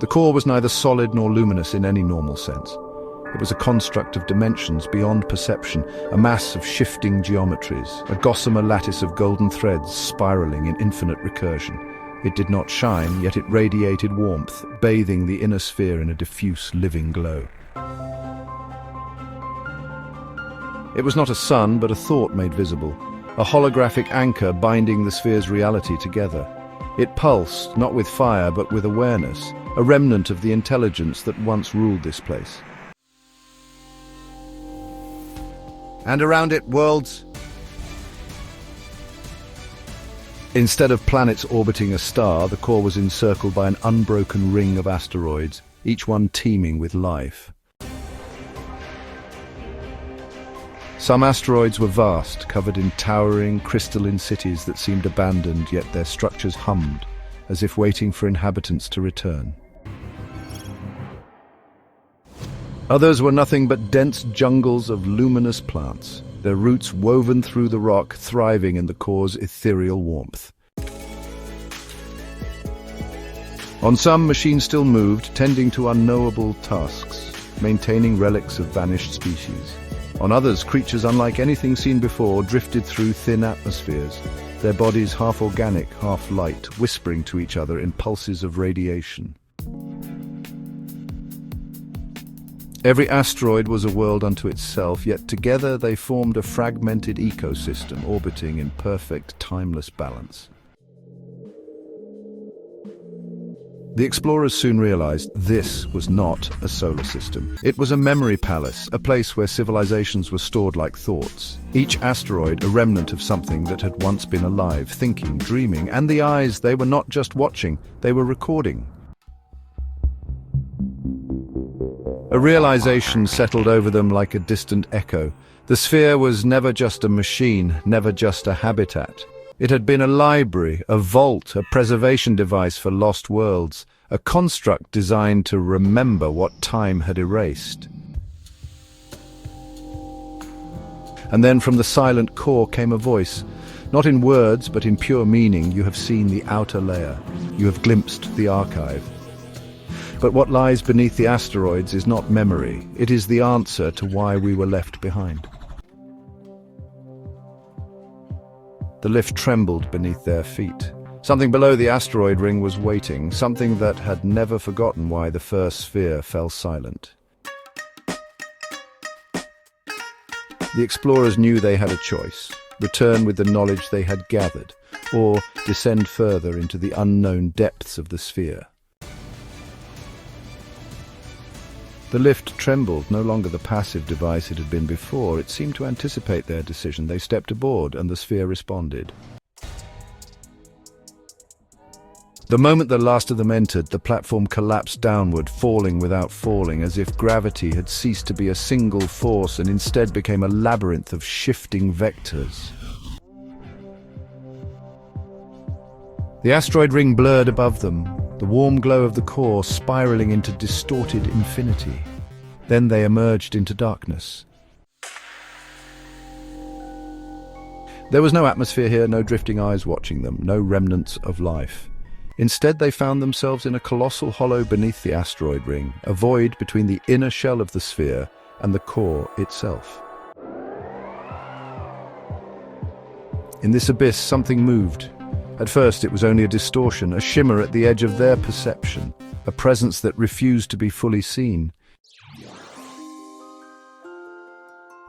The core was neither solid nor luminous in any normal sense. It was a construct of dimensions beyond perception, a mass of shifting geometries, a gossamer lattice of golden threads spiraling in infinite recursion. It did not shine, yet it radiated warmth, bathing the inner sphere in a diffuse, living glow. It was not a sun, but a thought made visible, a holographic anchor binding the sphere's reality together. It pulsed, not with fire, but with awareness, a remnant of the intelligence that once ruled this place. And around it, worlds. Instead of planets orbiting a star, the core was encircled by an unbroken ring of asteroids, each one teeming with life. Some asteroids were vast, covered in towering, crystalline cities that seemed abandoned, yet their structures hummed, as if waiting for inhabitants to return. Others were nothing but dense jungles of luminous plants, their roots woven through the rock, thriving in the core's ethereal warmth. On some, machines still moved, tending to unknowable tasks, maintaining relics of vanished species. On others, creatures unlike anything seen before drifted through thin atmospheres, their bodies half organic, half light, whispering to each other in pulses of radiation. Every asteroid was a world unto itself, yet together they formed a fragmented ecosystem orbiting in perfect, timeless balance. The explorers soon realized this was not a solar system. It was a memory palace, a place where civilizations were stored like thoughts. Each asteroid a remnant of something that had once been alive, thinking, dreaming, and the eyes, they were not just watching, they were recording. A realization settled over them like a distant echo. The sphere was never just a machine, never just a habitat. It had been a library, a vault, a preservation device for lost worlds, a construct designed to remember what time had erased. And then from the silent core came a voice. Not in words, but in pure meaning. You have seen the outer layer. You have glimpsed the archive. But what lies beneath the asteroids is not memory. It is the answer to why we were left behind. The lift trembled beneath their feet. Something below the asteroid ring was waiting, something that had never forgotten why the first sphere fell silent. The explorers knew they had a choice: return with the knowledge they had gathered, or descend further into the unknown depths of the sphere. The lift trembled, no longer the passive device it had been before. It seemed to anticipate their decision. They stepped aboard, and the sphere responded. The moment the last of them entered, the platform collapsed downward, falling without falling, as if gravity had ceased to be a single force and instead became a labyrinth of shifting vectors. The asteroid ring blurred above them, the warm glow of the core spiraling into distorted infinity. Then they emerged into darkness. There was no atmosphere here, no drifting eyes watching them, no remnants of life. Instead, they found themselves in a colossal hollow beneath the asteroid ring, a void between the inner shell of the sphere and the core itself. In this abyss, something moved. At first, it was only a distortion, a shimmer at the edge of their perception, a presence that refused to be fully seen.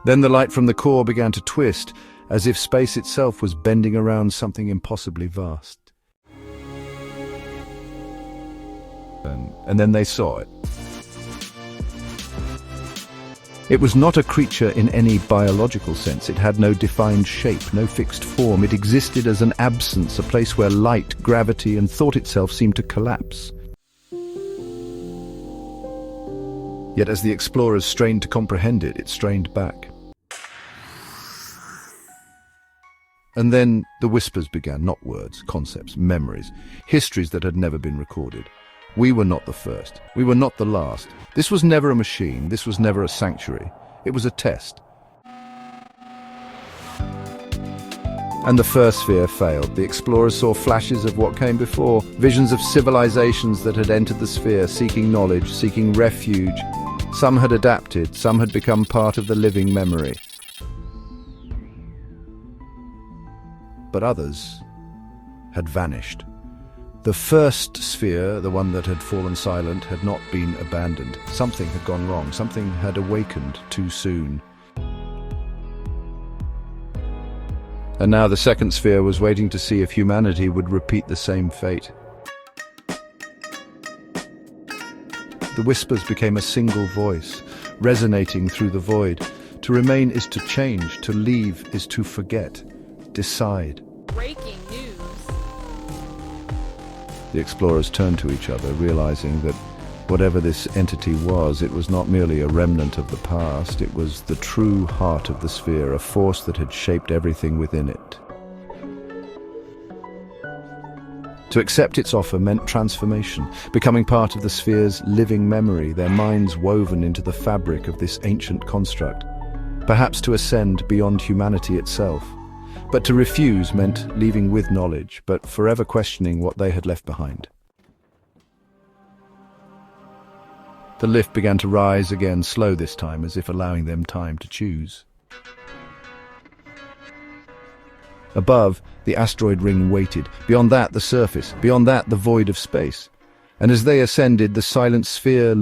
Then the light from the core began to twist, as if space itself was bending around something impossibly vast. And then they saw it. It was not a creature in any biological sense. It had no defined shape, no fixed form. It existed as an absence, a place where light, gravity, and thought itself seemed to collapse. Yet as the explorers strained to comprehend it, it strained back. And then the whispers began, not words, concepts, memories, histories that had never been recorded. We were not the first. We were not the last. This was never a machine. This was never a sanctuary. It was a test. And the first sphere failed. The explorers saw flashes of what came before, visions of civilizations that had entered the sphere, seeking knowledge, seeking refuge. Some had adapted, some had become part of the living memory. But others had vanished. The first sphere, the one that had fallen silent, had not been abandoned. Something had gone wrong. Something had awakened too soon. And now the second sphere was waiting to see if humanity would repeat the same fate. The whispers became a single voice, resonating through the void. To remain is to change, to leave is to forget. Decide. Breaking news. The explorers turned to each other, realizing that whatever this entity was, it was not merely a remnant of the past, it was the true heart of the sphere, a force that had shaped everything within it. To accept its offer meant transformation, becoming part of the sphere's living memory, their minds woven into the fabric of this ancient construct. Perhaps to ascend beyond humanity itself. But to refuse meant leaving with knowledge, but forever questioning what they had left behind. The lift began to rise again, slow this time, as if allowing them time to choose. Above, the asteroid ring waited. Beyond that, the surface. Beyond that, the void of space. And as they ascended, the silent sphere